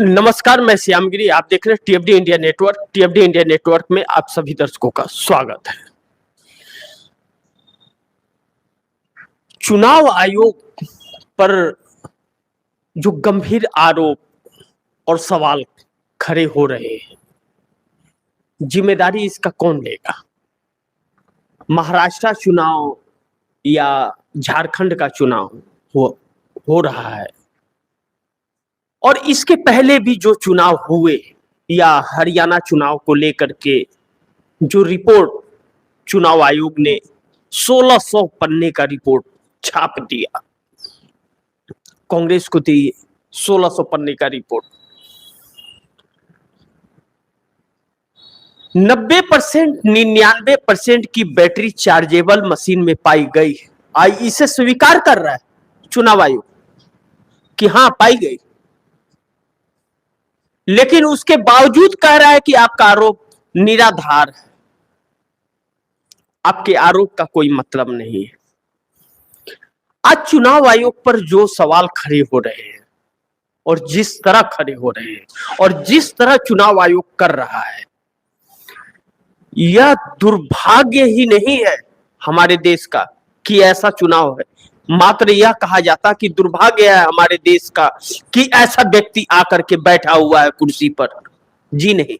नमस्कार, मैं श्यामगिरी। आप देख रहे हैं टीएफडी इंडिया नेटवर्क। टीएफडी इंडिया नेटवर्क में आप सभी दर्शकों का स्वागत है। चुनाव आयोग पर जो गंभीर आरोप और सवाल खड़े हो रहे हैं, जिम्मेदारी इसका कौन लेगा? महाराष्ट्र चुनाव या झारखंड का चुनाव हो रहा है, और इसके पहले भी जो चुनाव हुए या हरियाणा चुनाव को लेकर के जो रिपोर्ट चुनाव आयोग ने 1600 पन्ने का रिपोर्ट छाप दिया, कांग्रेस को दी 1600 पन्ने का रिपोर्ट। 90% 99% की बैटरी चार्जेबल मशीन में पाई गई। आई इसे स्वीकार कर रहा है चुनाव आयोग कि हाँ पाई गई, लेकिन उसके बावजूद कह रहा है कि आपका आरोप निराधार है, आपके आरोप का कोई मतलब नहीं है। आज चुनाव आयोग पर जो सवाल खड़े हो रहे हैं और जिस तरह खड़े हो रहे हैं और जिस तरह चुनाव आयोग कर रहा है, यह दुर्भाग्य ही नहीं है हमारे देश का कि ऐसा चुनाव है। मात्र यह कहा जाता कि दुर्भाग्य है हमारे देश का कि ऐसा व्यक्ति आकर के बैठा हुआ है कुर्सी पर। जी नहीं,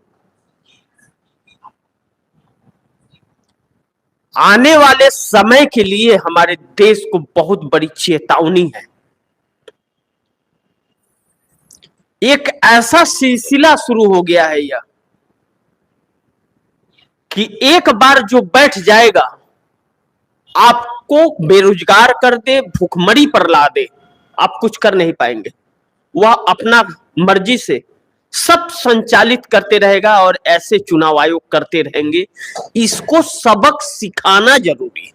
आने वाले समय के लिए हमारे देश को बहुत बड़ी चेतावनी है। एक ऐसा सिलसिला शुरू हो गया है यह कि एक बार जो बैठ जाएगा, आपको बेरोजगार कर दे, भूखमरी पर ला दे, आप कुछ कर नहीं पाएंगे। वह अपना मर्जी से सब संचालित करते रहेगा और ऐसे चुनाव आयोग करते रहेंगे। इसको सबक सिखाना जरूरी है,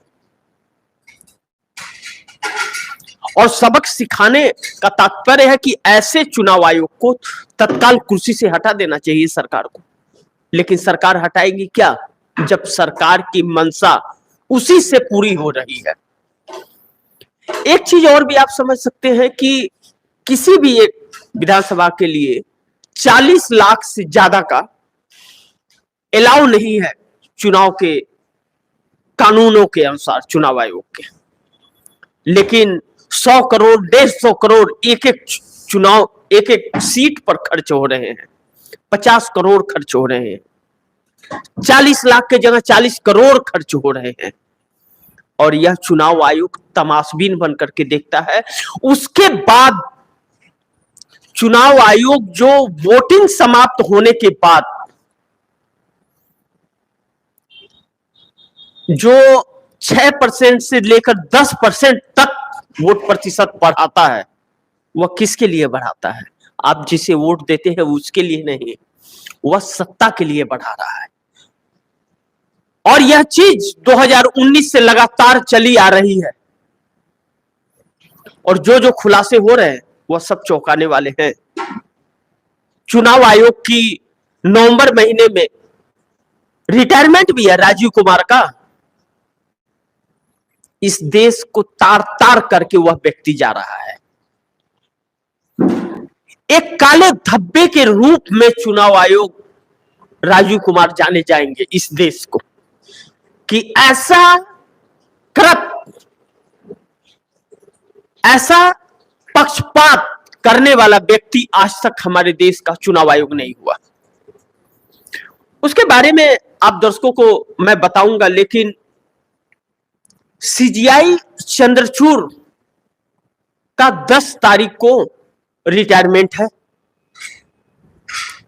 और सबक सिखाने का तात्पर्य है कि ऐसे चुनाव आयोग को तत्काल कुर्सी से हटा देना चाहिए सरकार को। लेकिन सरकार हटाएगी क्या, जब सरकार की मंशा उसी से पूरी हो रही है। एक चीज और भी आप समझ सकते हैं कि किसी भी एक विधानसभा के लिए 40 लाख से ज्यादा का अलाउ नहीं है चुनाव के कानूनों के अनुसार चुनाव आयोग के। लेकिन 100 करोड़ 150 करोड़ एक एक चुनाव एक एक सीट पर खर्च हो रहे हैं, 50 करोड़ खर्च हो रहे हैं, 40 लाख के जगह 40 करोड़ खर्च हो रहे हैं, और यह चुनाव आयोग तमाशबीन बनकर के देखता है। उसके बाद चुनाव आयोग जो वोटिंग समाप्त होने के बाद जो 6% से लेकर 10% तक वोट प्रतिशत बढ़ाता है, वह किसके लिए बढ़ाता है? आप जिसे वोट देते हैं उसके लिए नहीं, वह सत्ता के लिए बढ़ा रहा है। और यह चीज 2019 से लगातार चली आ रही है, और जो खुलासे हो रहे हैं वह सब चौंकाने वाले हैं। चुनाव आयोग की नवंबर महीने में रिटायरमेंट भी है राजीव कुमार का। इस देश को तार तार करके वह व्यक्ति जा रहा है। एक काले धब्बे के रूप में चुनाव आयोग राजीव कुमार जाने जाएंगे इस देश को, कि ऐसा करप्ट, ऐसा पक्षपात करने वाला व्यक्ति आज तक हमारे देश का चुनाव आयोग नहीं हुआ। उसके बारे में आप दर्शकों को मैं बताऊंगा, लेकिन सीजीआई चंद्रचूड़ का 10 तारीख को रिटायरमेंट है।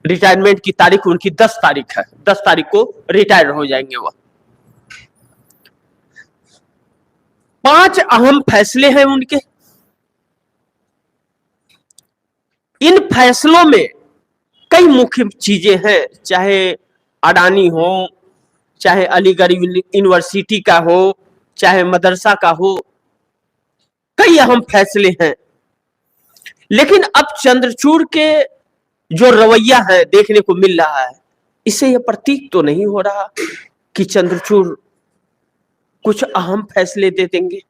रिटायरमेंट की तारीख उनकी 10 तारीख है। 10 तारीख को रिटायर हो जाएंगे वह। 5 अहम फैसले हैं उनके। इन फैसलों में कई मुख्य चीजें हैं, चाहे अडानी हो, चाहे अलीगढ़ यूनिवर्सिटी का हो, चाहे मदरसा का हो, कई अहम फैसले हैं। लेकिन अब चंद्रचूड़ के जो रवैया है देखने को मिल रहा है, इससे यह प्रतीक तो नहीं हो रहा कि चंद्रचूड़ कुछ अहम फैसले दे देंगे।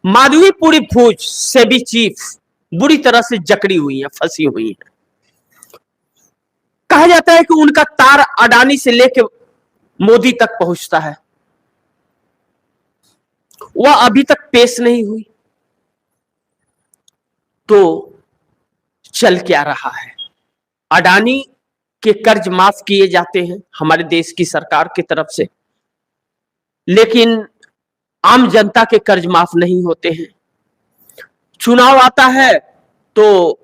माधवीपुरी फौज सेबी चीफ बुरी तरह से जकड़ी हुई है, फंसी हुई है। कहा जाता है कि उनका तार अडानी से लेकर मोदी तक पहुंचता है, वह अभी तक पेश नहीं हुई। तो चल क्या रहा है? अडानी के कर्ज माफ किए जाते हैं हमारे देश की सरकार की तरफ से, लेकिन आम जनता के कर्ज माफ नहीं होते हैं। चुनाव आता है तो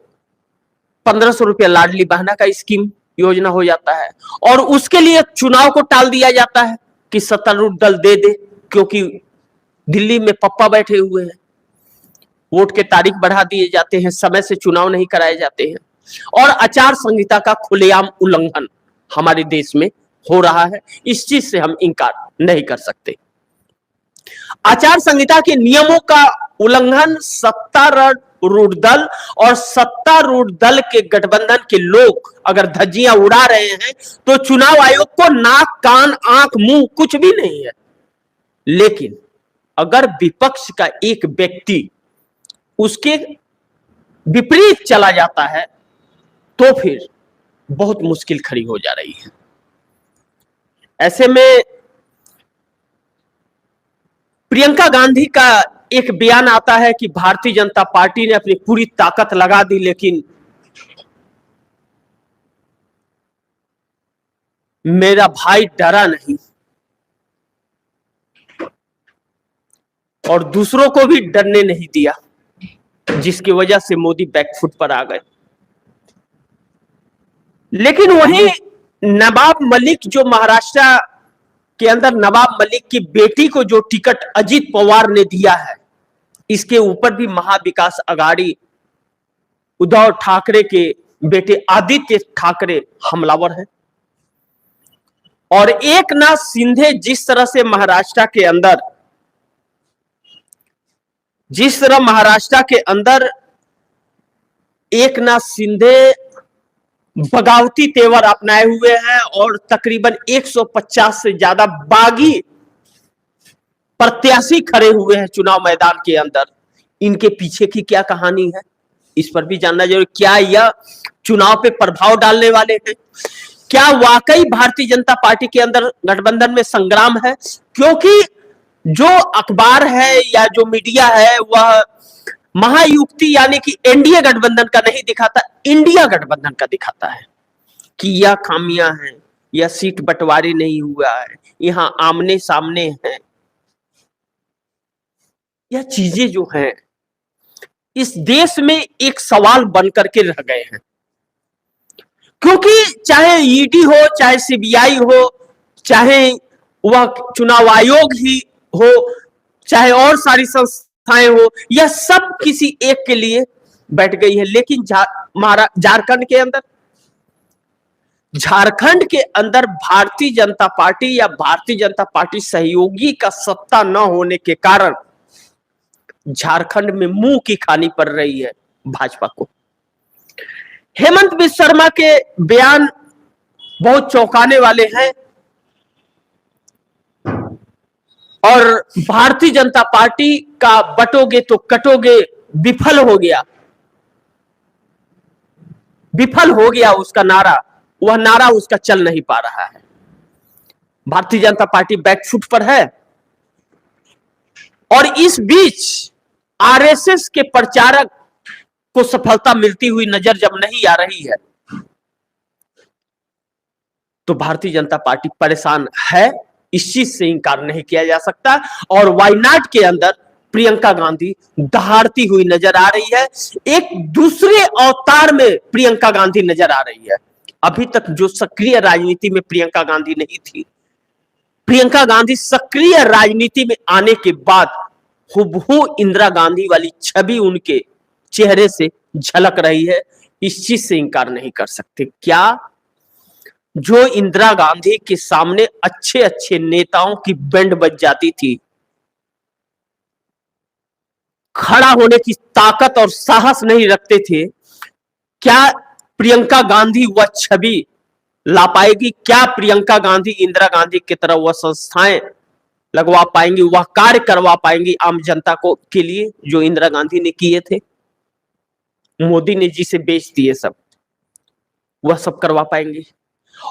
1500 रुपया लाडली बहना का स्कीम योजना हो जाता है, और उसके लिए चुनाव को टाल दिया जाता है कि सत्तारूढ़ दल दे दे, क्योंकि दिल्ली में पप्पा बैठे हुए हैं। वोट के तारीख बढ़ा दिए जाते हैं, समय से चुनाव नहीं कराए जाते हैं, और आचार संहिता का खुलेआम उल्लंघन हमारे देश में हो रहा है। इस चीज से हम इनकार नहीं कर सकते। आचार संहिता के नियमों का उल्लंघन सत्तारूढ़ दल और सत्तारूढ़ दल के गठबंधन के लोग अगर धज्जियां उड़ा रहे हैं तो चुनाव आयोग को नाक कान आंख मुंह कुछ भी नहीं है। लेकिन अगर विपक्ष का एक व्यक्ति उसके विपरीत चला जाता है तो फिर बहुत मुश्किल खड़ी हो जा रही है। ऐसे में प्रियंका गांधी का एक बयान आता है कि भारतीय जनता पार्टी ने अपनी पूरी ताकत लगा दी, लेकिन मेरा भाई डरा नहीं और दूसरों को भी डरने नहीं दिया, जिसकी वजह से मोदी बैकफुट पर आ गए। लेकिन वहीं नवाब मलिक, जो महाराष्ट्र के अंदर नवाब मलिक की बेटी को जो टिकट अजीत पवार ने दिया है, इसके ऊपर भी महाविकास आघाड़ी उद्धव ठाकरे के बेटे आदित्य ठाकरे हमलावर है। और एकनाथ शिंदे जिस तरह महाराष्ट्र के अंदर एकनाथ शिंदे बगावती तेवर अपनाए हुए हैं और तकरीबन 150 से ज्यादा बागी प्रत्याशी खड़े हुए हैं चुनाव मैदान के अंदर। इनके पीछे की क्या कहानी है, इस पर भी जानना जरूरी। क्या यह चुनाव पे प्रभाव डालने वाले हैं? क्या वाकई भारतीय जनता पार्टी के अंदर गठबंधन में संग्राम है? क्योंकि जो अखबार है या जो मीडिया है वह महायुक्ति यानी कि एनडीए गठबंधन का नहीं दिखाता, इंडिया गठबंधन का दिखाता है कि यह खामियां हैं, यह सीट बंटवारे नहीं हुआ है, यहां आमने सामने है। यह चीजें जो हैं इस देश में एक सवाल बनकर के रह गए हैं, क्योंकि चाहे ईडी हो, चाहे सीबीआई हो, चाहे वह चुनाव आयोग ही हो, चाहे और सारी संस्थाएं हो, यह सब किसी एक के लिए बैठ गई है। लेकिन झारखंड के अंदर भारतीय जनता पार्टी या भारतीय जनता पार्टी सहयोगी का सत्ता न होने के कारण झारखंड में मुंह की खानी पड़ रही है भाजपा को। हेमंत बिस्वा शर्मा के बयान बहुत चौंकाने वाले हैं और भारतीय जनता पार्टी का बटोगे तो कटोगे विफल हो गया उसका नारा, वह नारा उसका चल नहीं पा रहा है। भारतीय जनता पार्टी बैकफुट पर है और इस बीच आरएसएस के प्रचारक को सफलता मिलती हुई नजर जब नहीं आ रही है तो भारतीय जनता पार्टी परेशान है, इस चीज से इंकार नहीं किया जा सकता। और वायनाड के अंदर प्रियंका गांधी दहाड़ती हुई नजर आ रही है, एक दूसरे अवतार में प्रियंका गांधी नजर आ रही है। अभी तक जो सक्रिय राजनीति में प्रियंका गांधी नहीं थी, प्रियंका गांधी सक्रिय राजनीति में आने के बाद हुबहू इंदिरा गांधी वाली छवि उनके चेहरे से झलक रही है, इस चीज से इंकार नहीं कर सकते। क्या जो इंदिरा गांधी के सामने अच्छे अच्छे नेताओं की बैंड बज जाती थी, खड़ा होने की ताकत और साहस नहीं रखते थे, क्या प्रियंका गांधी वह छवि ला पाएगी? क्या प्रियंका गांधी इंदिरा गांधी की तरह वह संस्थाएं लगवा पाएंगी, वह कार्य करवा पाएंगी आम जनता को के लिए जो इंदिरा गांधी ने किए थे? मोदी ने जिसे बेच दिए सब, वह सब करवा पाएंगे?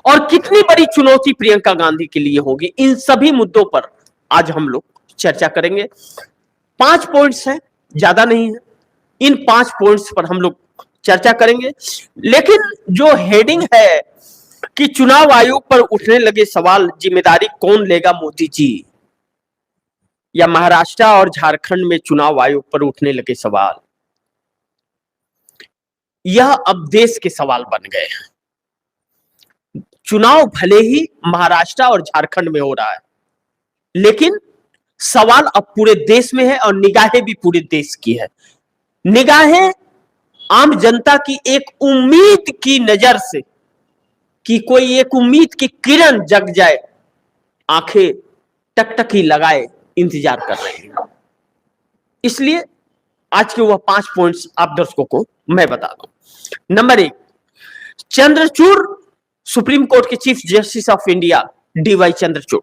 और कितनी बड़ी चुनौती प्रियंका गांधी के लिए होगी? इन सभी मुद्दों पर आज हम लोग चर्चा करेंगे। 5 पॉइंट्स हैं, ज्यादा नहीं है। इन 5 पॉइंट्स पर हम लोग चर्चा करेंगे। लेकिन जो हेडिंग है कि चुनाव आयोग पर उठने लगे सवाल, जिम्मेदारी कौन लेगा, मोदी जी या महाराष्ट्र और झारखंड में चुनाव आयोग पर उठने लगे सवाल, यह अब देश के सवाल बन गए हैं। चुनाव भले ही महाराष्ट्र और झारखंड में हो रहा है, लेकिन सवाल अब पूरे देश में है और निगाहें भी पूरे देश की है। निगाहें आम जनता की एक उम्मीद की नजर से, कि कोई एक उम्मीद की किरण जग जाए, आंखें टकटकी लगाए इंतजार कर रहे हैं। इसलिए आज के वह 5 पॉइंट्स आप दर्शकों को मैं बता दूं। नंबर 1, चंद्रचूड़ सुप्रीम कोर्ट के chief justice of India DY Chandrachud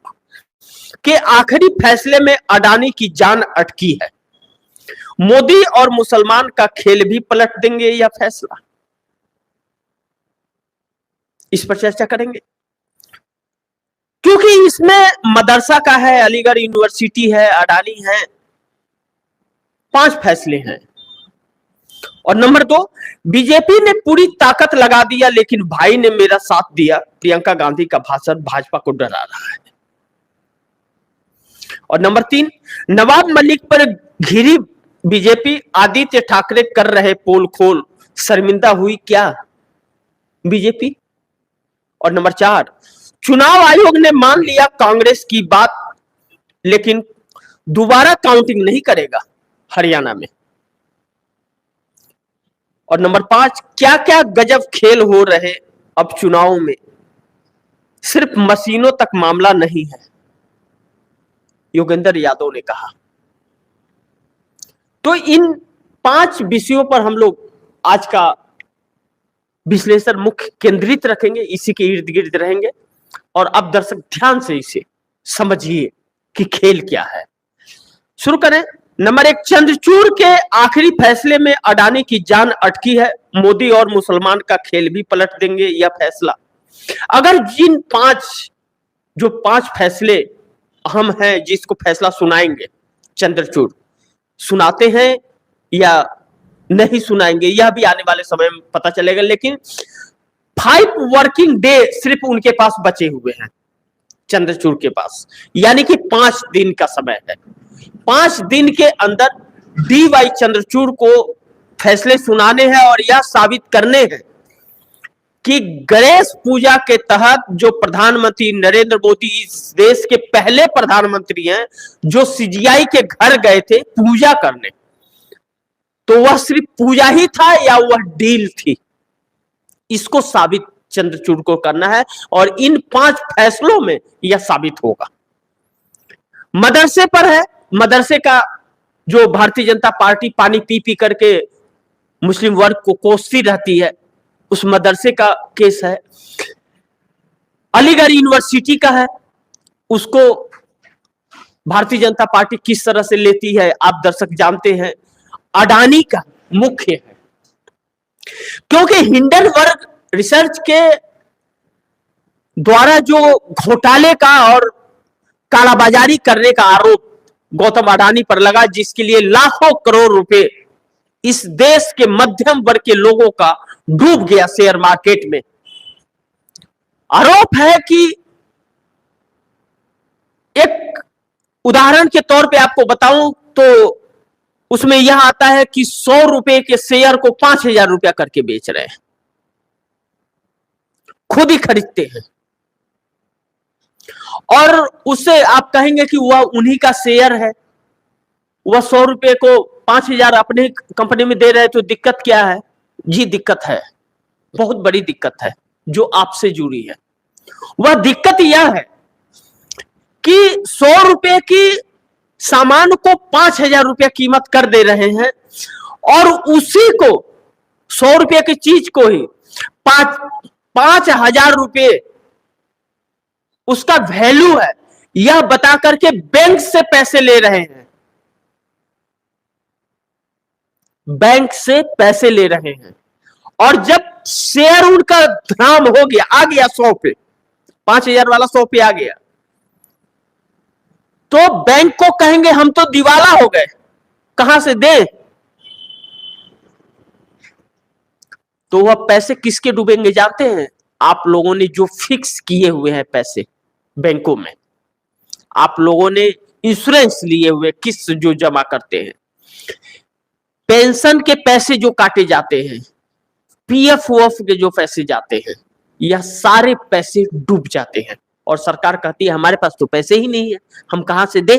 के आखिरी फैसले में अडानी की जान अटकी है। मोदी और मुसलमान का खेल भी पलट देंगे यह फैसला, इस पर चर्चा करेंगे। क्योंकि इसमें मदरसा का है, अलीगढ़ यूनिवर्सिटी है, अडानी है, 5 फैसले हैं। और नंबर 2, बीजेपी ने पूरी ताकत लगा दिया लेकिन भाई ने मेरा साथ दिया, प्रियंका गांधी का भाषण भाजपा को डरा रहा है। और नंबर 3, नवाब मलिक पर घिरी बीजेपी, आदित्य ठाकरे कर रहे पोल खोल, शर्मिंदा हुई क्या बीजेपी। और नंबर 4, चुनाव आयोग ने मान लिया कांग्रेस की बात लेकिन दोबारा काउंटिंग नहीं करेगा हरियाणा में। और नंबर 5, क्या क्या गजब खेल हो रहे अब चुनाव में, सिर्फ मशीनों तक मामला नहीं है, योगेंद्र यादव ने कहा। तो इन 5 विषयों पर हम लोग आज का विश्लेषण मुख्य केंद्रित रखेंगे, इसी के इर्द गिर्द रहेंगे। और अब दर्शक ध्यान से इसे समझिए कि खेल क्या है। शुरू करें। नंबर 1, चंद्रचूड़ के आखिरी फैसले में अडानी की जान अटकी है, मोदी और मुसलमान का खेल भी पलट देंगे यह फैसला। अगर जिन 5 फैसले अहम हैं, जिसको फैसला सुनाएंगे चंद्रचूड़, सुनाते हैं या नहीं सुनाएंगे यह भी आने वाले समय में पता चलेगा। लेकिन 5 वर्किंग डे सिर्फ उनके पास बचे हुए हैं, चंद्रचूड़ के पास, यानी कि 5 दिन का समय है। 5 दिन के अंदर DY चंद्रचूड़ को फैसले सुनाने हैं और यह साबित करने हैं कि गणेश पूजा के तहत जो प्रधानमंत्री नरेंद्र मोदी इस देश के पहले प्रधानमंत्री हैं, जो CGI के घर गए थे पूजा करने, तो वह सिर्फ पूजा ही था या वह डील थी, इसको साबित चंद्रचूड़ को करना है। और इन 5 फैसलों में यह साबित होगा। मदरसे पर है, मदरसे का जो भारतीय जनता पार्टी पानी पी पी करके मुस्लिम वर्ग को कोसती रहती है, उस मदरसे का केस है। अलीगढ़ यूनिवर्सिटी का है, उसको भारतीय जनता पार्टी किस तरह से लेती है आप दर्शक जानते हैं। अडानी का मुख्य है, क्योंकि हिंडनबर्ग रिसर्च के द्वारा जो घोटाले का और कालाबाजारी करने का आरोप गौतम अडानी पर लगा, जिसके लिए लाखों करोड़ रुपए इस देश के मध्यम वर्ग के लोगों का डूब गया शेयर मार्केट में। आरोप है कि एक उदाहरण के तौर पे आपको बताऊं तो उसमें यह आता है कि 100 रुपए के शेयर को 5000 रुपया करके बेच रहे हैं, खुद ही खरीदते हैं। और उससे आप कहेंगे कि वह उन्हीं का शेयर है, वह 100 रुपए को 5000 अपने कंपनी में दे रहे हैं, तो दिक्कत क्या है जी? दिक्कत है, बहुत बड़ी दिक्कत है जो आपसे जुड़ी है। वह दिक्कत यह है कि 100 रुपए की सामान को 5000 रुपया कीमत कर दे रहे हैं और उसी को 100 रुपए की चीज को ही 5000 रुपए उसका वैल्यू है, यह बता करके बैंक से पैसे ले रहे हैं, बैंक से पैसे ले रहे हैं। और जब शेयर उनका धाम हो गया, आ गया 100 पे, 5,000 वाला 100 पे आ गया, तो बैंक को कहेंगे हम तो दिवाला हो गए, कहां से दें? तो वह पैसे किसके डूबेंगे जानते हैं? आप लोगों ने जो फिक्स किए हुए हैं पैसे बैंकों में, आप लोगों ने इंश्योरेंस लिए हुए किस्त जो जमा करते हैं, पेंशन के पैसे जो काटे जाते हैं, पीएफ के जो पैसे जाते हैं, यह सारे पैसे डूब जाते हैं और सरकार कहती है हमारे पास तो पैसे ही नहीं है, हम कहां से दें?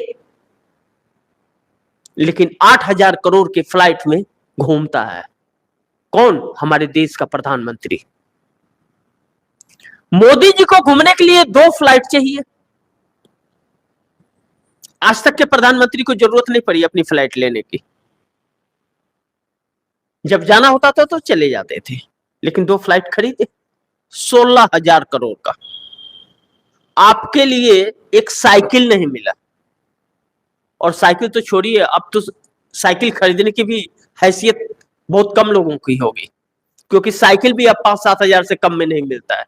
लेकिन 8,000 करोड़ के फ्लाइट में घूमता है कौन? हमारे देश का प्रधानमंत्री। मोदी जी को घूमने के लिए 2 फ्लाइट चाहिए। आज तक के प्रधानमंत्री को जरूरत नहीं पड़ी अपनी फ्लाइट लेने की, जब जाना होता था तो चले जाते थे, लेकिन 2 फ्लाइट खरीदे 16,000 करोड़ का। आपके लिए एक साइकिल नहीं मिला, और साइकिल तो छोड़िए, अब तो साइकिल खरीदने की भी हैसियत बहुत कम लोगों की होगी, क्योंकि साइकिल भी अब 5-7 हजार से कम में नहीं मिलता है।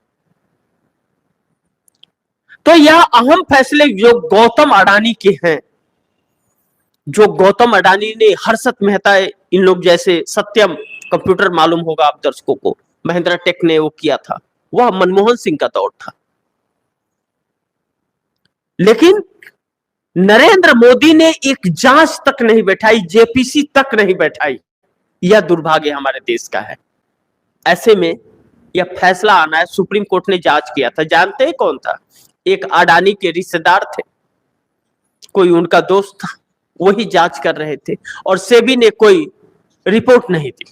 तो यह अहम फैसले जो गौतम अडानी के हैं, जो गौतम अडानी ने, हर्षद मेहता, इन लोग जैसे, सत्यम कंप्यूटर मालूम होगा आप दर्शकों को, महिंद्रा टेक ने वो किया था, वह मनमोहन सिंह का दौर था। लेकिन नरेंद्र मोदी ने एक जांच तक नहीं बैठाई, जेपीसी तक नहीं बैठाई। यह दुर्भाग्य हमारे देश का है। ऐसे में यह फैसला आना है, सुप्रीम कोर्ट ने जांच किया था, जानते हैं कौन था? एक अडानी के रिश्तेदार थे, कोई उनका दोस्त था, वही जांच कर रहे थे, और सेबी ने कोई रिपोर्ट नहीं दी।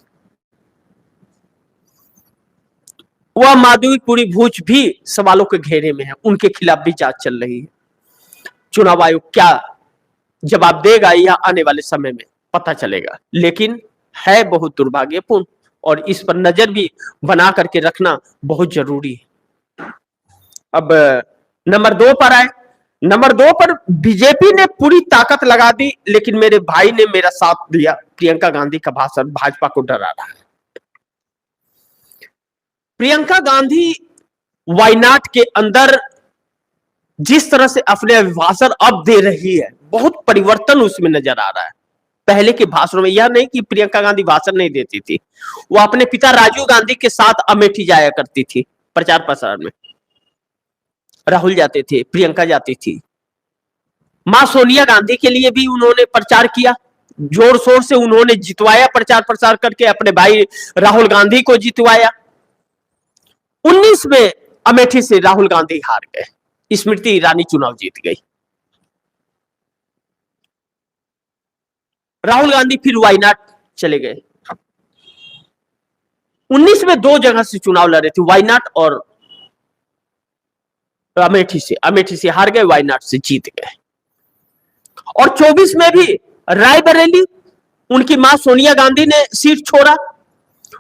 वह माधवीपुरी भूज भी सवालों के घेरे में है, उनके खिलाफ भी जांच चल रही है। चुनाव आयोग क्या जवाब देगा यह आने वाले समय में पता चलेगा, लेकिन है बहुत दुर्भाग्यपूर्ण, और इस पर नजर भी बना करके रखना बहुत जरूरी है। अब नंबर 2 पर आए। नंबर 2 पर बीजेपी ने पूरी ताकत लगा दी, लेकिन मेरे भाई ने मेरा साथ दिया। प्रियंका गांधी का भाषण भाजपा को डरा रहा है। प्रियंका गांधी वायनाड के अंदर जिस तरह से अपने अभिभाषण अब दे रही है, बहुत परिवर्तन उसमें नजर आ रहा है। पहले के भाषणों में यह नहीं कि प्रियंका गांधी भाषण नहीं देती थी, वो अपने पिता राजीव गांधी के साथ अमेठी जाया करती थी प्रचार प्रसार में। राहुल जाते थे, प्रियंका जाती थी। मां सोनिया गांधी के लिए भी उन्होंने प्रचार किया, जोर शोर से उन्होंने जितवाया, प्रचार प्रसार करके अपने भाई राहुल गांधी को जितवाया। 19 में अमेठी से राहुल गांधी हार गए, स्मृति ईरानी चुनाव जीत गई। राहुल गांधी फिर वायनाड चले गए। 19 में 2 जगह से चुनाव लड़े थे, वायनाड और अमेठी से हार गए, वायनाड से जीत गए। और 24 में भी रायबरेली, उनकी मां सोनिया गांधी ने सीट छोड़ा,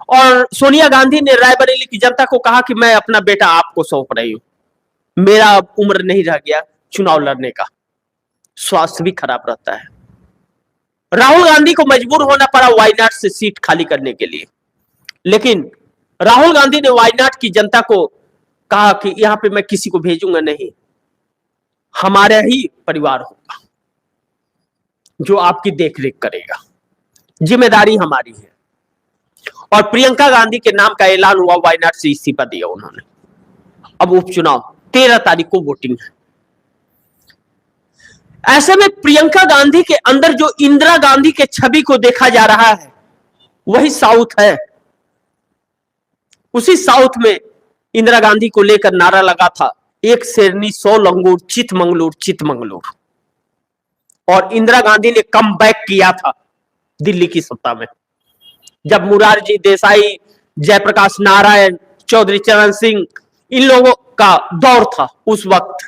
और सोनिया गांधी ने रायबरेली की जनता को कहा कि मैं अपना बेटा आपको सौंप रही हूं, मेरा अब उम्र नहीं रह गया चुनाव लड़ने का, स्वास्थ्य भी खराब रहता है। राहुल गांधी को मजबूर होना पड़ा वायनाड से सीट खाली करने के लिए, लेकिन राहुल गांधी ने वायनाड की जनता को कहा कि यहां पे मैं किसी को भेजूंगा नहीं, हमारा ही परिवार होगा जो आपकी देखरेख करेगा, जिम्मेदारी हमारी है। और प्रियंका गांधी के नाम का ऐलान हुआ, वायनाड से इस्तीफा दिया उन्होंने। अब उपचुनाव 13 तारीख को वोटिंग है। ऐसे में प्रियंका गांधी के अंदर जो इंदिरा गांधी के छवि को देखा जा रहा है, वही साउथ है। उसी साउथ में इंदिरा गांधी को लेकर नारा लगा था, एक शेरनी 100 लंगूर, चितमंगलूर चितमंगलूर। और इंदिरा गांधी ने कम बैक किया था दिल्ली की सत्ता में, जब मुरारजी देसाई, जयप्रकाश नारायण, चौधरी चरण सिंह, इन लोगों का दौर था। उस वक्त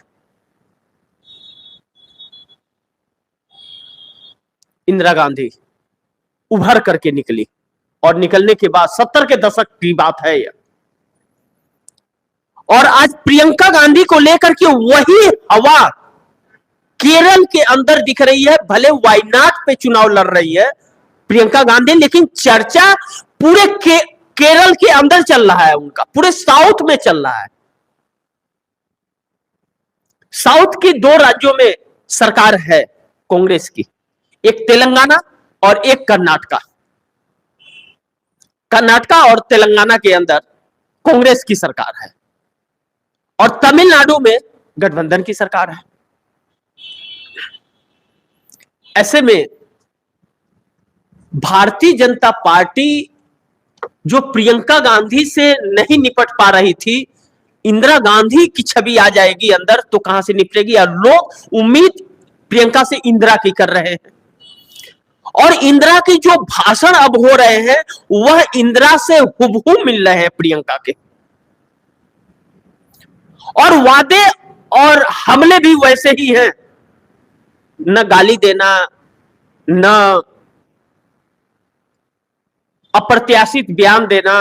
इंदिरा गांधी उभर करके निकली, और निकलने के बाद 70 के दशक की बात है यह। और आज प्रियंका गांधी को लेकर के वही हवा केरल के अंदर दिख रही है। भले वायनाड पे चुनाव लड़ रही है प्रियंका गांधी, लेकिन चर्चा पूरे केरल के अंदर चल रहा है उनका, पूरे साउथ में चल रहा है। साउथ की 2 राज्यों में सरकार है कांग्रेस की, एक तेलंगाना और एक कर्नाटका। कर्नाटका और तेलंगाना के अंदर कांग्रेस की सरकार है और तमिलनाडु में गठबंधन की सरकार है। ऐसे में भारतीय जनता पार्टी जो प्रियंका गांधी से नहीं निपट पा रही थी, इंदिरा गांधी की छवि आ जाएगी अंदर तो कहां से निपटेगी। और लोग उम्मीद प्रियंका से इंदिरा की कर रहे हैं और इंदिरा की जो भाषण अब हो रहे हैं वह इंदिरा से हुबहू मिल रहे हैं प्रियंका के, और वादे और हमले भी वैसे ही हैं। न गाली देना, न अप्रत्याशित बयान देना,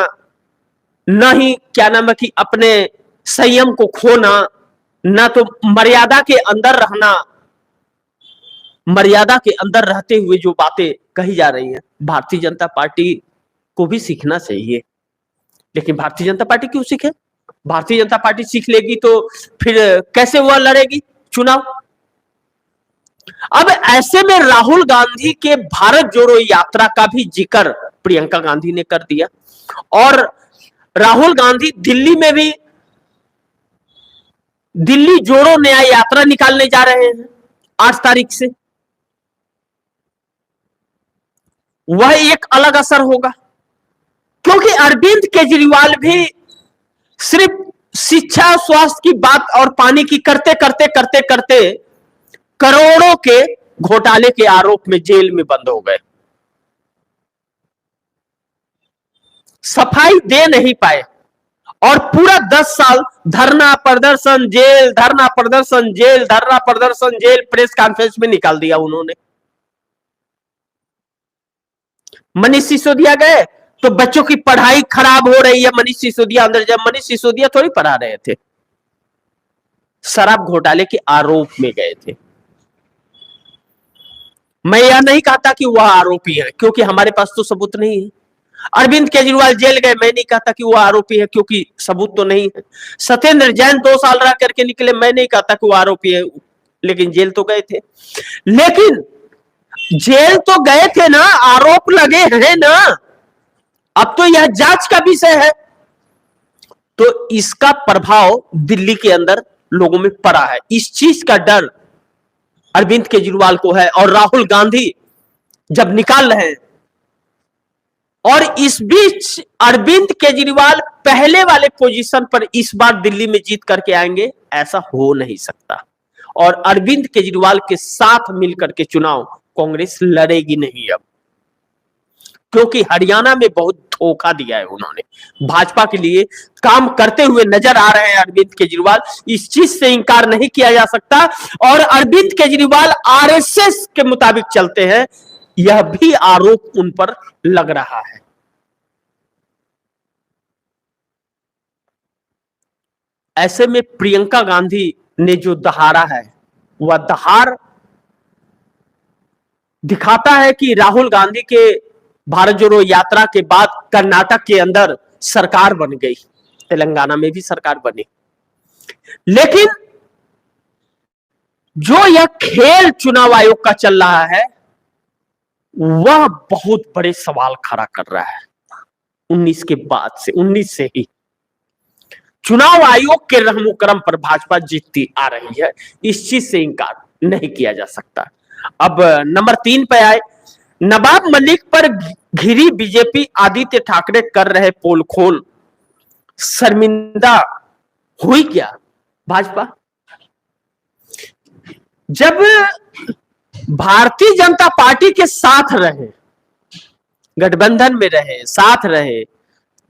न ही क्या नाम है कि अपने संयम को खोना, न तो मर्यादा के अंदर रहना। मर्यादा के अंदर रहते हुए जो बातें कही जा रही हैं, भारतीय जनता पार्टी को भी सीखना चाहिए। लेकिन भारतीय जनता पार्टी क्यों सीखे? भारतीय जनता पार्टी सीख लेगी तो फिर कैसे वह लड़ेगी चुनाव? अब ऐसे में राहुल गांधी के भारत जोड़ो यात्रा का भी जिक्र प्रियंका गांधी ने कर दिया और राहुल गांधी दिल्ली में भी दिल्ली जोड़ो न्याय यात्रा निकालने जा रहे हैं 8 तारीख से। वह एक अलग असर होगा, क्योंकि अरविंद केजरीवाल भी सिर्फ शिक्षा स्वास्थ्य की बात और पानी की करते करते करते करते करोड़ों के घोटाले के आरोप में जेल में बंद हो गए, सफाई दे नहीं पाए और पूरा 10 साल धरना प्रदर्शन जेल, धरना प्रदर्शन जेल, धरना प्रदर्शन जेल, प्रेस कॉन्फ्रेंस में निकाल दिया उन्होंने। मनीष सिसोदिया गए तो बच्चों की पढ़ाई खराब हो रही है, मनीष सिसोदिया अंदर, जब मनीष सिसोदिया थोड़ी पढ़ा रहे थे, शराब घोटाले के आरोप में गए थे। मैं यह नहीं कहता कि वह आरोपी है, क्योंकि हमारे पास तो सबूत नहीं है। अरविंद केजरीवाल जेल गए, मैं नहीं कहता कि वह आरोपी है, क्योंकि सबूत तो नहीं है। सत्येंद्र जैन 2 साल रह करके निकले, मैं नहीं कहता कि वह आरोपी है, लेकिन जेल तो गए थे। लेकिन जेल तो गए थे ना, आरोप लगे हैं ना, अब तो यह जांच का विषय है। तो इसका प्रभाव दिल्ली के अंदर लोगों में पड़ा है, इस चीज का डर अरविंद केजरीवाल को है और राहुल गांधी जब निकाल रहे हैं। और इस बीच अरविंद केजरीवाल पहले वाले पोजीशन पर इस बार दिल्ली में जीत करके आएंगे, ऐसा हो नहीं सकता। और अरविंद केजरीवाल के साथ मिलकर के चुनाव कांग्रेस लड़ेगी नहीं अब, क्योंकि हरियाणा में बहुत धोखा दिया है उन्होंने। भाजपा के लिए काम करते हुए नजर आ रहे हैं अरविंद केजरीवाल, इस चीज से इंकार नहीं किया जा सकता। और अरविंद केजरीवाल आरएसएस के मुताबिक चलते हैं, यह भी आरोप उन पर लग रहा है। ऐसे में प्रियंका गांधी ने जो दहाड़ा है, वह दहाड़ दिखाता है कि राहुल गांधी के भारत जोड़ो यात्रा के बाद कर्नाटक के अंदर सरकार बन गई, तेलंगाना में भी सरकार बनी। लेकिन जो यह खेल चुनाव आयोग का चल रहा है, वह बहुत बड़े सवाल खड़ा कर रहा है। 19 के बाद से, 19 से ही चुनाव आयोग के रहमो करम पर भाजपा जीतती आ रही है, इस चीज से इंकार नहीं किया जा सकता। अब नंबर 3 पे आए, नवाब मलिक पर घिरी बीजेपी, आदित्य ठाकरे कर रहे पोल खोल, शर्मिंदा हुई क्या भाजपा? जब भारतीय जनता पार्टी के साथ रहे, गठबंधन में रहे, साथ रहे,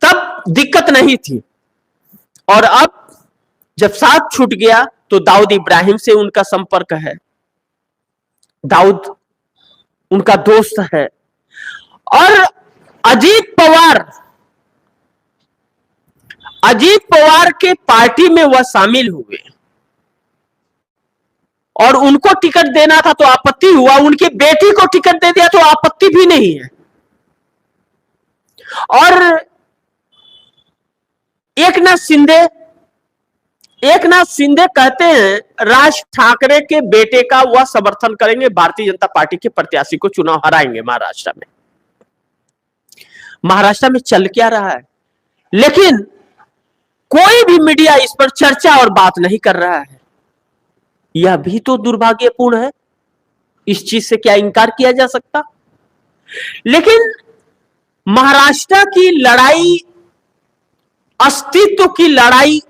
तब दिक्कत नहीं थी। और अब जब साथ छूट गया तो दाऊद इब्राहिम से उनका संपर्क है, दाऊद उनका दोस्त है। और अजीत पवार के पार्टी में वह शामिल हुए और उनको टिकट देना था तो आपत्ति हुआ, उनकी बेटी को टिकट दे दिया तो आपत्ति भी नहीं है। और एक नाथ शिंदे कहते हैं राज ठाकरे के बेटे का वह समर्थन करेंगे, भारतीय जनता पार्टी के प्रत्याशी को चुनाव हराएंगे महाराष्ट्र में। महाराष्ट्र में चल क्या रहा है, लेकिन कोई भी मीडिया इस पर चर्चा और बात नहीं कर रहा है। यह भी तो दुर्भाग्यपूर्ण है, इस चीज से क्या इंकार किया जा सकता। लेकिन महाराष्ट्र की लड़ाई अस्तित्व की लड़ाई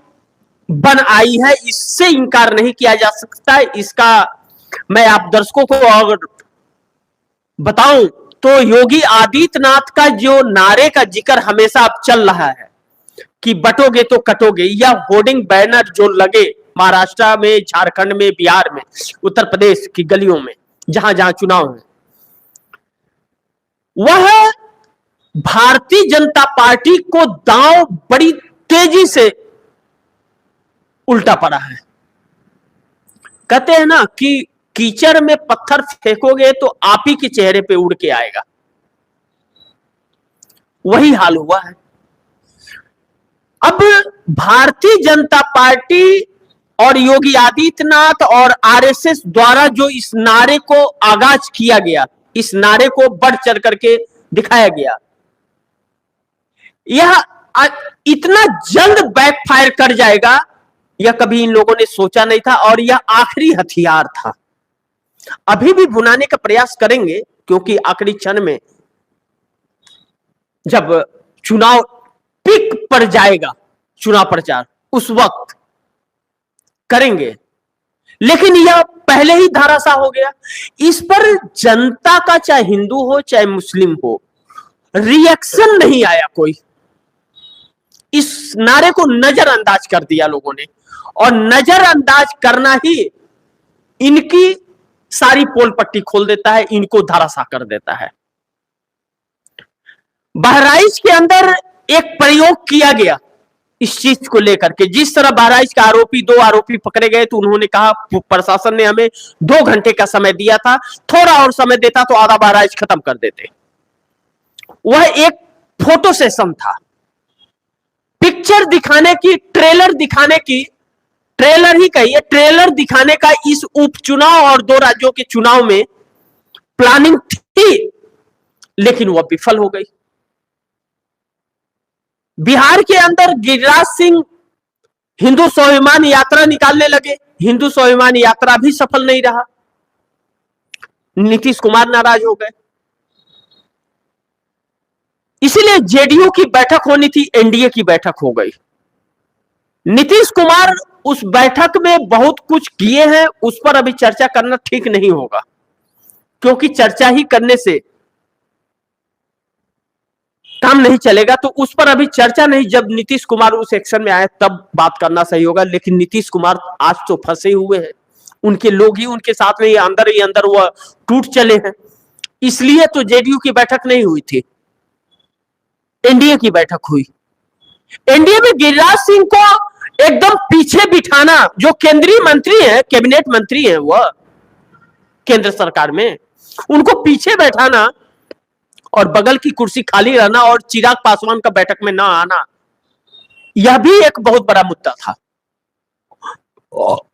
बन आई है, इससे इंकार नहीं किया जा सकता है। इसका मैं आप दर्शकों को अगर बताऊं तो योगी आदित्यनाथ का जो नारे का जिक्र हमेशा अब चल रहा है कि बटोगे तो कटोगे, या होर्डिंग बैनर जो लगे महाराष्ट्र में, झारखंड में, बिहार में, उत्तर प्रदेश की गलियों में, जहां जहां चुनाव है, वह भारतीय जनता पार्टी को दांव बड़ी तेजी से उल्टा पड़ा है। कहते हैं ना कि कीचड़ में पत्थर फेंकोगे तो आप ही के चेहरे पे उड़ के आएगा, वही हाल हुआ है। अब भारतीय जनता पार्टी और योगी आदित्यनाथ और आरएसएस द्वारा जो इस नारे को आगाज किया गया, इस नारे को बढ़ चढ़ करके दिखाया गया, यह इतना जल्द बैकफायर कर जाएगा, यह कभी इन लोगों ने सोचा नहीं था। और यह आखिरी हथियार था। अभी भी भुनाने का प्रयास करेंगे, क्योंकि आखिरी क्षण में जब चुनाव पीक पर जाएगा, चुनाव प्रचार, उस वक्त करेंगे, लेकिन यह पहले ही धाराशाह हो गया। इस पर जनता का, चाहे हिंदू हो चाहे मुस्लिम हो, रिएक्शन नहीं आया कोई। इस नारे को नजरअंदाज कर दिया लोगों ने, और नजरअंदाज करना ही इनकी सारी पोल पट्टी खोल देता है, इनको धाराशाह कर देता है। बहराइच के अंदर एक प्रयोग किया गया इस चीज को लेकर के, जिस तरह बहराइच का दो आरोपी पकड़े गए तो उन्होंने कहा प्रशासन ने हमें 2 घंटे का समय दिया था, थोड़ा और समय देता तो आधा बहराइच खत्म कर देते। वह एक फोटो सेशन था, पिक्चर दिखाने की, ट्रेलर दिखाने की, ट्रेलर ही कहिए, ट्रेलर दिखाने का इस उपचुनाव और 2 राज्यों के चुनाव में प्लानिंग थी, लेकिन वह विफल हो गई। बिहार के अंदर गिरिराज सिंह हिंदू स्वाभिमान यात्रा निकालने लगे, हिंदू स्वाभिमान यात्रा भी सफल नहीं रहा, नीतीश कुमार नाराज हो गए। इसीलिए जेडीयू की बैठक होनी थी, एनडीए की बैठक हो गई। नीतीश कुमार उस बैठक में बहुत कुछ किए हैं, उस पर अभी चर्चा करना ठीक नहीं होगा, क्योंकि चर्चा ही करने से काम नहीं चलेगा। तो उस पर अभी चर्चा नहीं, जब नीतीश कुमार उस एक्शन में आए तब बात करना सही होगा। लेकिन नीतीश कुमार आज तो फंसे हुए हैं, उनके लोग ही उनके साथ में ही अंदर वह टूट चले हैं। इसलिए तो जेडीयू की बैठक नहीं हुई थी, एनडीए की बैठक हुई। एनडीए में गिरिराज सिंह को एकदम पीछे बिठाना, जो केंद्रीय मंत्री हैं, कैबिनेट मंत्री हैं वह केंद्र सरकार में, उनको पीछे बैठाना और बगल की कुर्सी खाली रहना और चिराग पासवान का बैठक में ना आना, यह भी एक बहुत बड़ा मुद्दा था।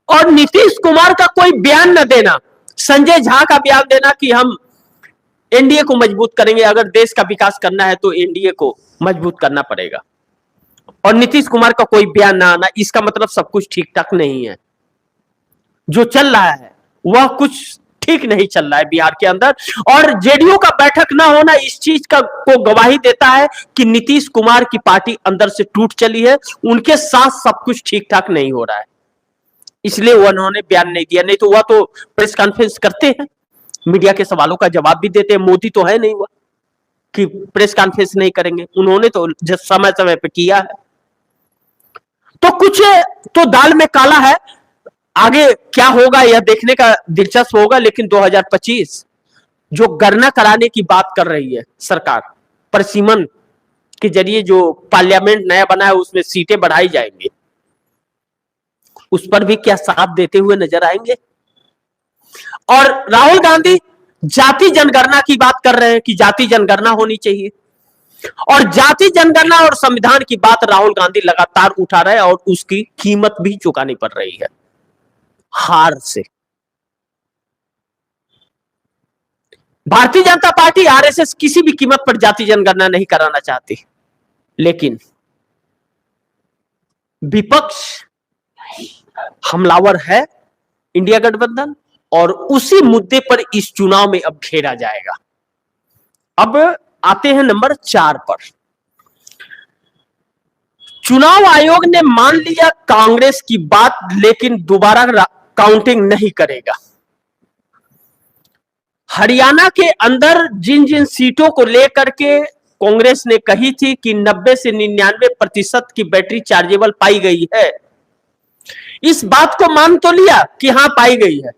और नीतीश कुमार का कोई बयान न देना, संजय झा का बयान देना कि हम एनडीए को मजबूत करेंगे, अगर देश का विकास करना है तो एनडीए को मजबूत करना पड़ेगा, और नीतीश कुमार का कोई बयान ना आना, इसका मतलब सब कुछ ठीक ठाक नहीं है। जो चल रहा है वह कुछ ठीक नहीं चल रहा है बिहार के अंदर। और जेडीयू का बैठक ना होना इस चीज का को गवाही देता है कि नीतीश कुमार की पार्टी अंदर से टूट चली है, उनके साथ सब कुछ ठीक ठाक नहीं हो रहा है, इसलिए उन्होंने बयान नहीं दिया। नहीं तो वह तो प्रेस कॉन्फ्रेंस करते हैं, मीडिया के सवालों का जवाब भी देते हैं। मोदी तो है नहीं वह कि प्रेस कॉन्फ्रेंस नहीं करेंगे, उन्होंने तो समय समय पे किया है। तो कुछ तो दाल में काला है, आगे क्या होगा यह देखने का दिलचस्प होगा। लेकिन 2025 जो गणना कराने की बात कर रही है सरकार, परिसीमन के जरिए जो पार्लियामेंट नया बना है उसमें सीटें बढ़ाई जाएंगी, उस पर भी क्या साथ देते हुए नजर आएंगे। और राहुल गांधी जाति जनगणना की बात कर रहे हैं कि जाति जनगणना होनी चाहिए। और जाति जनगणना और संविधान की बात राहुल गांधी लगातार उठा रहे हैं और उसकी कीमत भी चुकानी पड़ रही है, हार से। भारतीय जनता पार्टी, आरएसएस किसी भी कीमत पर जाति जनगणना नहीं कराना चाहती, लेकिन विपक्ष हमलावर है, इंडिया गठबंधन, और उसी मुद्दे पर इस चुनाव में अब घेरा जाएगा। अब आते हैं नंबर 4 पर। चुनाव आयोग ने मान लिया कांग्रेस की बात, लेकिन दोबारा काउंटिंग नहीं करेगा। हरियाणा के अंदर जिन जिन सीटों को लेकर के कांग्रेस ने कही थी कि 90 से 99% की बैटरी चार्जेबल पाई गई है, इस बात को मान तो लिया कि हां पाई गई है,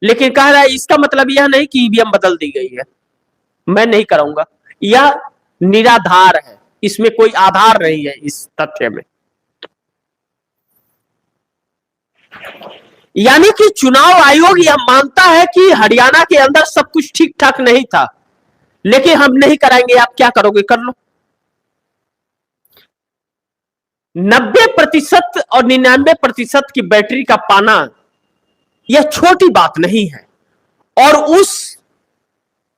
लेकिन कह रहा है इसका मतलब यह नहीं कि ईवीएम बदल दी गई है, मैं नहीं कराऊंगा, यह निराधार है, इसमें कोई आधार नहीं है इस तथ्य में। यानी कि चुनाव आयोग यह मानता है कि हरियाणा के अंदर सब कुछ ठीक ठाक नहीं था, लेकिन हम नहीं कराएंगे, आप क्या करोगे कर लो। 90% और 99% की बैटरी का पाना यह छोटी बात नहीं है, और उस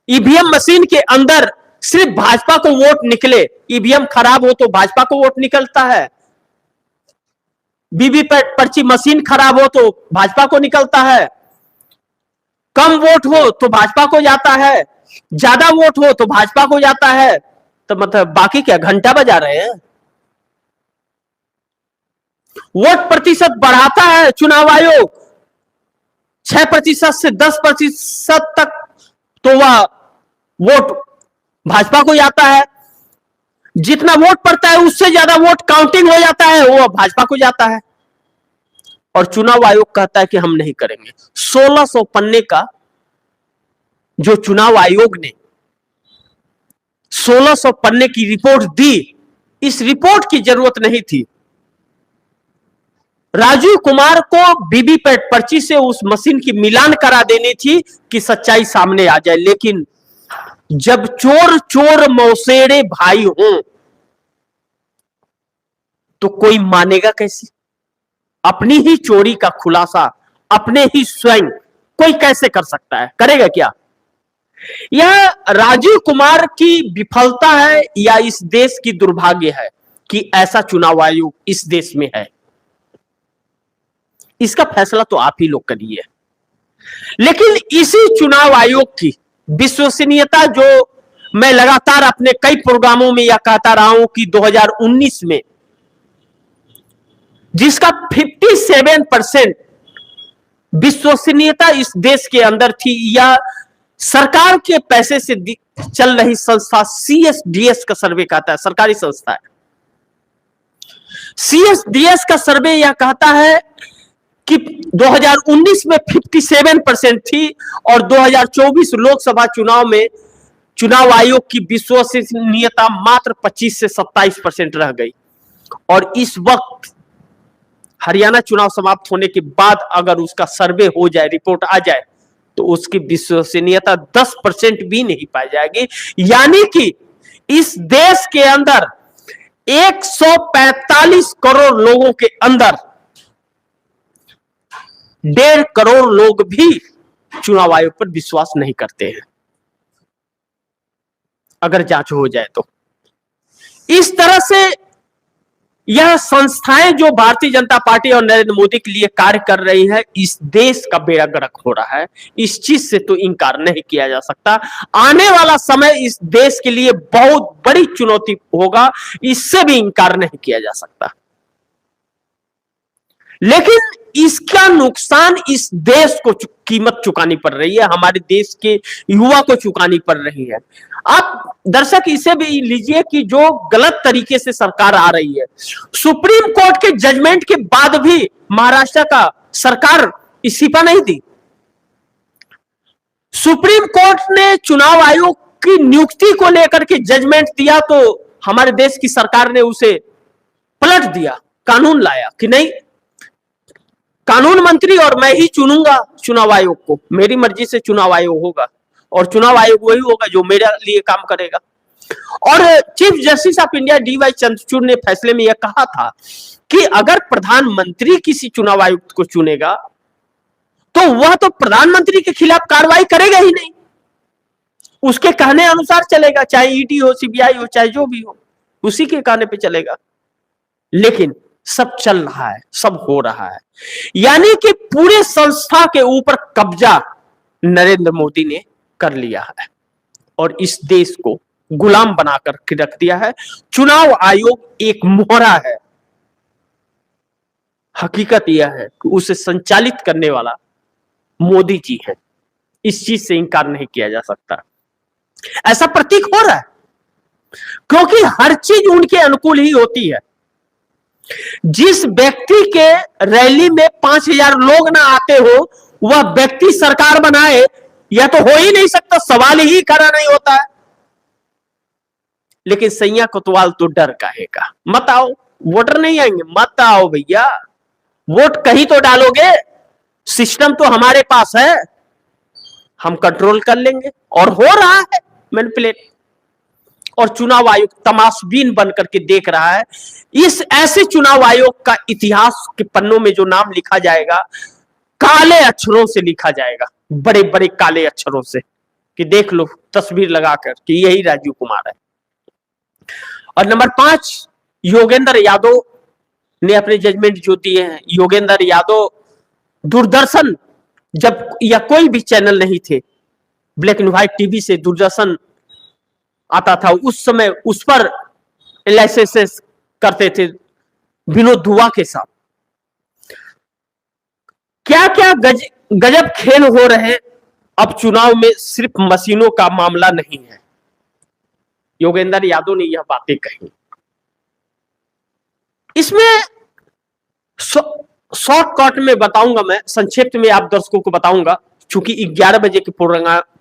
ईवीएम मशीन के अंदर सिर्फ भाजपा को वोट निकले, ईवीएम खराब हो तो भाजपा को वोट निकलता है, वीवीपैट पर्ची मशीन खराब हो तो भाजपा को निकलता है, कम वोट हो तो भाजपा को जाता है, ज्यादा वोट हो तो भाजपा को जाता है, तो मतलब बाकी क्या घंटा बजा रहे हैं। वोट प्रतिशत बढ़ाता है चुनाव आयोग 6% से 10% तक, तो वह वोट भाजपा को जाता है, जितना वोट पड़ता है उससे ज्यादा वोट काउंटिंग हो जाता है, वो भाजपा को जाता है, और चुनाव आयोग कहता है कि हम नहीं करेंगे। 1600 पन्ने का जो चुनाव आयोग ने 1600 पन्ने की रिपोर्ट दी, इस रिपोर्ट की जरूरत नहीं थी। राजीव कुमार को वीवीपैट पर्ची से उस मशीन की मिलान करा देनी थी कि सच्चाई सामने आ जाए, लेकिन जब चोर चोर मौसेरे भाई हों तो कोई मानेगा कैसे? अपनी ही चोरी का खुलासा अपने ही स्वयं कोई कैसे कर सकता है? करेगा क्या? यह राजीव कुमार की विफलता है या इस देश की दुर्भाग्य है कि ऐसा चुनाव आयोग इस देश में है? इसका फैसला तो आप ही लोग करिए। लेकिन इसी चुनाव आयोग की विश्वसनीयता, जो मैं लगातार अपने कई प्रोग्रामों में यह कहता रहा हूं कि 2019 में जिसका 57% विश्वसनीयता इस देश के अंदर थी, या सरकार के पैसे से चल रही संस्था सीएसडीएस का सर्वे कहता है, सरकारी संस्था है, सीएसडीएस का सर्वे यह कहता है कि 2019 में 57% थी और 2024 लोकसभा चुनाव में चुनाव आयोग की विश्वसनीयता मात्र 25 से 27% रह गई। और इस वक्त हरियाणा चुनाव समाप्त होने के बाद अगर उसका सर्वे हो जाए, रिपोर्ट आ जाए, तो उसकी विश्वसनीयता 10% भी नहीं पाई जाएगी। यानी कि इस देश के अंदर 145 करोड़ लोगों के अंदर 1.5 करोड़ लोग भी चुनाव आयोग पर विश्वास नहीं करते हैं, अगर जांच हो जाए तो। इस तरह से यह संस्थाएं जो भारतीय जनता पार्टी और नरेंद्र मोदी के लिए कार्य कर रही है, इस देश का बेड़ा गर्क हो रहा है। इस चीज से तो इनकार नहीं किया जा सकता। आने वाला समय इस देश के लिए बहुत बड़ी चुनौती होगा, इससे भी इनकार नहीं किया जा सकता। लेकिन इसका नुकसान इस देश को कीमत चुकानी पड़ रही है, हमारे देश के युवा को चुकानी पड़ रही है। आप दर्शक इसे भी लीजिए कि जो गलत तरीके से सरकार आ रही है, सुप्रीम कोर्ट के जजमेंट के बाद भी महाराष्ट्र का सरकार इस्तीफा नहीं दी। सुप्रीम कोर्ट ने चुनाव आयोग की नियुक्ति को लेकर के जजमेंट दिया तो हमारे देश की सरकार ने उसे पलट दिया, कानून लाया कि नहीं, कानून मंत्री और मैं ही चुनूंगा चुनाव आयोग को, मेरी मर्जी से चुनाव आयोग होगा और चुनाव आयोग वही होगा जो मेरे लिए काम करेगा। और chief justice of India DY Chandrachud ने फैसले में यह कहा था कि अगर प्रधानमंत्री किसी चुनाव आयुक्त को चुनेगा तो वह तो प्रधानमंत्री के खिलाफ कार्रवाई करेगा ही नहीं, उसके कहने अनुसार चलेगा, चाहे ईडी हो, CBI हो, चाहे जो भी हो, उसी के कहने पे चलेगा। लेकिन सब चल रहा है, सब हो रहा है, यानी कि पूरे संस्था के ऊपर कब्जा नरेंद्र मोदी ने कर लिया है और इस देश को गुलाम बनाकर रख दिया है। चुनाव आयोग एक मोहरा है। हकीकत यह है कि उसे संचालित करने वाला मोदी जी है, इस चीज से इंकार नहीं किया जा सकता। ऐसा प्रतीक हो रहा है क्योंकि हर चीज उनके अनुकूल ही होती है। जिस व्यक्ति के रैली में 5000 लोग ना आते हो, वह व्यक्ति सरकार बनाए, यह तो हो ही नहीं सकता, सवाल ही खड़ा नहीं होता है। लेकिन सैया कोतवाल तो डर काहेगा, मत आओ, वोटर नहीं आएंगे, मत आओ भैया, वोट कहीं तो डालोगे, सिस्टम तो हमारे पास है, हम कंट्रोल कर लेंगे। और हो रहा है मैनिपुलेट। और चुनाव आयोग तमाशबीन बनकर के देख रहा है। इस ऐसे चुनाव आयोग का इतिहास के पन्नों में जो नाम लिखा जाएगा, काले अक्षरों से लिखा जाएगा, बड़े बड़े काले अक्षरों से, कि देख लो तस्वीर लगाकर कि यही राजीव कुमार है। और नंबर 5, योगेंद्र यादव ने अपने जजमेंट जो दिए हैं। योगेंद्र यादव दूरदर्शन, जब या कोई भी चैनल नहीं थे, ब्लैक एंड व्हाइट टीवी से दूरदर्शन आता था, उस समय उस पर एनालिसिस करते थे विनोद दुआ के साथ। क्या क्या गजब खेल हो रहे। अब चुनाव में सिर्फ मशीनों का मामला नहीं है। योगेंद्र यादव ने यह बातें कही। इसमें शॉर्टकट में बताऊंगा, मैं संक्षिप्त में आप दर्शकों को बताऊंगा, क्योंकि 11 बजे के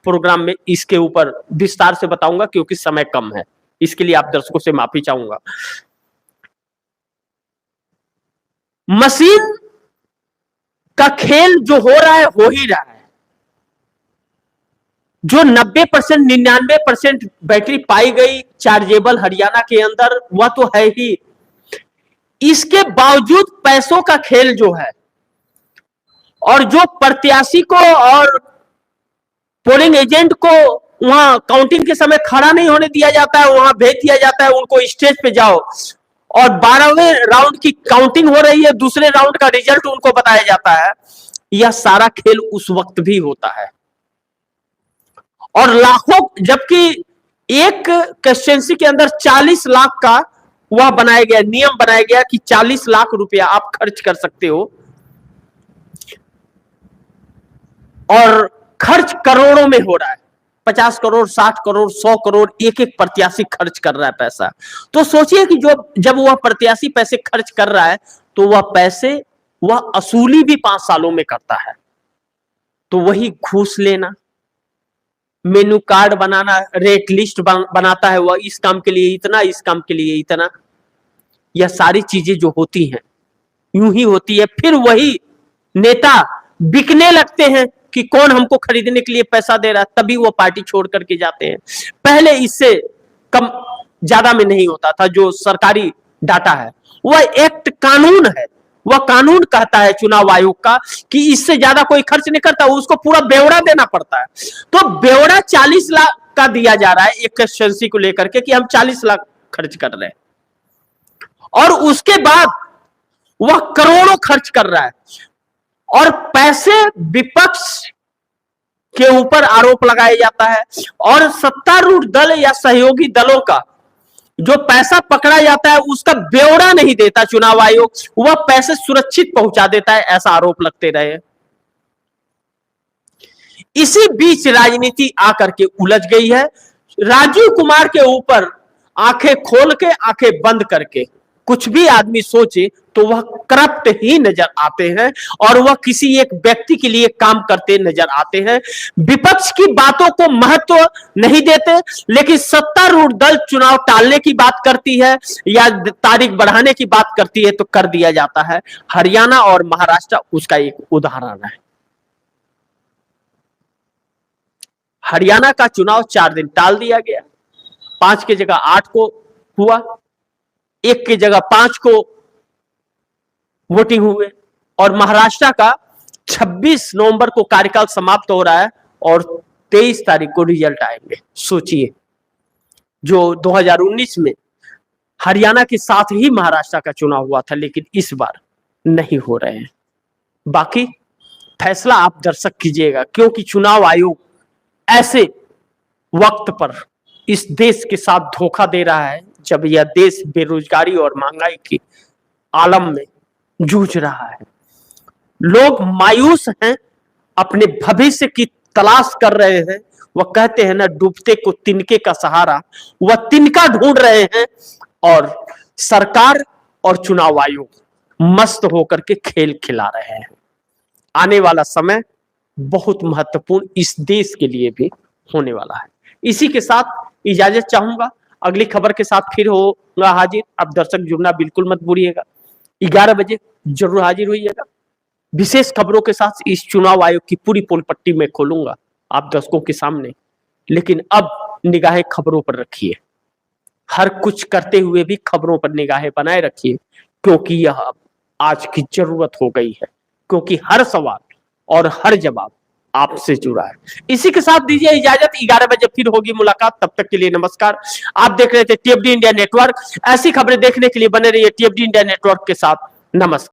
प्रोग्राम में इसके ऊपर विस्तार से बताऊंगा, क्योंकि समय कम है। इसके लिए आप दर्शकों से माफी चाहूंगा। मशीन का खेल जो हो रहा है, हो ही रहा है। जो 90% 99% बैटरी पाई गई चार्जेबल हरियाणा के अंदर, वह तो है ही। इसके बावजूद पैसों का खेल जो है, और जो प्रत्याशी को और पोलिंग एजेंट को वहां काउंटिंग के समय खड़ा नहीं होने दिया जाता है, वहां भेज दिया जाता है उनको स्टेज पे जाओ, और 12वें राउंड की काउंटिंग हो रही है, दूसरे राउंड का रिजल्ट उनको बताया जाता है। यह सारा खेल उस वक्त भी होता है। और लाखों, जबकि एक कंस्टिट्यूएंसी के अंदर 40 लाख का वह बनाया गया, नियम बनाया गया कि 40 लाख रुपया आप खर्च कर सकते हो, और खर्च करोड़ों में हो रहा है। 50 करोड़, 60 करोड़, 100 करोड़ एक एक प्रत्याशी खर्च कर रहा है पैसा। तो सोचिए कि जब वह प्रत्याशी पैसे खर्च कर रहा है, तो वह पैसे वह असूली भी 5 सालों में करता है। तो वही घूस लेना, मेनू कार्ड बनाना, रेट लिस्ट बनाता है, वह इस काम के लिए इतना, इस काम के लिए इतना। यह सारी चीजें जो होती हैं, यूं ही होती है। फिर वही नेता बिकने लगते हैं कि कौन हमको खरीदने के लिए पैसा दे रहा है, तभी वो पार्टी छोड़ करके जाते हैं। पहले इससे कम ज्यादा में नहीं होता था। जो सरकारी डाटा है, वह एक्ट कानून है, वह कानून कहता है चुनाव आयोग का कि इससे ज्यादा कोई खर्च नहीं करता, उसको पूरा ब्यौरा देना पड़ता है। तो ब्यौरा 40 लाख का दिया जा रहा है एक कंस्टिट्यूएंसी को लेकर के कि हम 40 लाख खर्च कर रहे हैं, और उसके बाद वह करोड़ों खर्च कर रहा है। और पैसे विपक्ष के ऊपर आरोप लगाया जाता है, और सत्तारूढ़ दल या सहयोगी दलों का जो पैसा पकड़ा जाता है उसका ब्यौरा नहीं देता चुनाव आयोग, वह पैसे सुरक्षित पहुंचा देता है, ऐसा आरोप लगते रहे। इसी बीच राजनीति आकर के उलझ गई है। राजीव कुमार के ऊपर आंखें खोल के, आंखें बंद करके कुछ भी आदमी सोचे तो वह करप्ट ही नजर आते हैं, और वह किसी एक व्यक्ति के लिए काम करते नजर आते हैं। विपक्ष की बातों को महत्व नहीं देते, लेकिन सत्तारूढ़ दल चुनाव टालने की बात करती है या तारीख बढ़ाने की बात करती है तो कर दिया जाता है। हरियाणा और महाराष्ट्र उसका एक उदाहरण है। हरियाणा का चुनाव 4 दिन टाल दिया गया, 5 की जगह 8 को हुआ, 1 की जगह 5 को वोटिंग हुए। और महाराष्ट्र का 26 नवंबर को कार्यकाल समाप्त हो रहा है और 23 तारीख को रिजल्ट आएंगे। सोचिए, जो 2019 में हरियाणा के साथ ही महाराष्ट्र का चुनाव हुआ था, लेकिन इस बार नहीं हो रहे हैं। बाकी फैसला आप दर्शक कीजिएगा, क्योंकि चुनाव आयोग ऐसे वक्त पर इस देश के साथ धोखा दे रहा है जब यह देश बेरोजगारी और महंगाई की आलम में जूझ रहा है। लोग मायूस हैं, अपने भविष्य की तलाश कर रहे हैं। वह कहते हैं ना, डूबते को तिनके का सहारा, वह तिनका ढूंढ रहे हैं और सरकार और चुनाव आयोग मस्त होकर के खेल खिला रहे हैं। आने वाला समय बहुत महत्वपूर्ण इस देश के लिए भी होने वाला है। इसी के साथ इजाजत चाहूंगा, अगली खबर के साथ फिर होगा हाजिर। अब दर्शक जुड़ना बिल्कुल मत भूलिएगा, 11 बजे जरूर हाजिर होइएगा। विशेष खबरों के साथ इस चुनाव आयोग की पूरी पोल पट्टी में खोलूंगा आप दर्शकों के सामने। लेकिन अब निगाहें खबरों पर रखिए, हर कुछ करते हुए भी खबरों पर निगाहें बनाए रखिए, क्योंकि यह आज की जरूरत हो गई है, क्योंकि हर सवाल और हर जवाब आपसे जुड़ा है। इसी के साथ दीजिए इजाजत, 11 बजे फिर होगी मुलाकात। तब तक के लिए नमस्कार। आप देख रहे थे टीएफडी इंडिया नेटवर्क। ऐसी खबरें देखने के लिए बने रहिए टीएफडी इंडिया नेटवर्क के साथ। नमस्कार।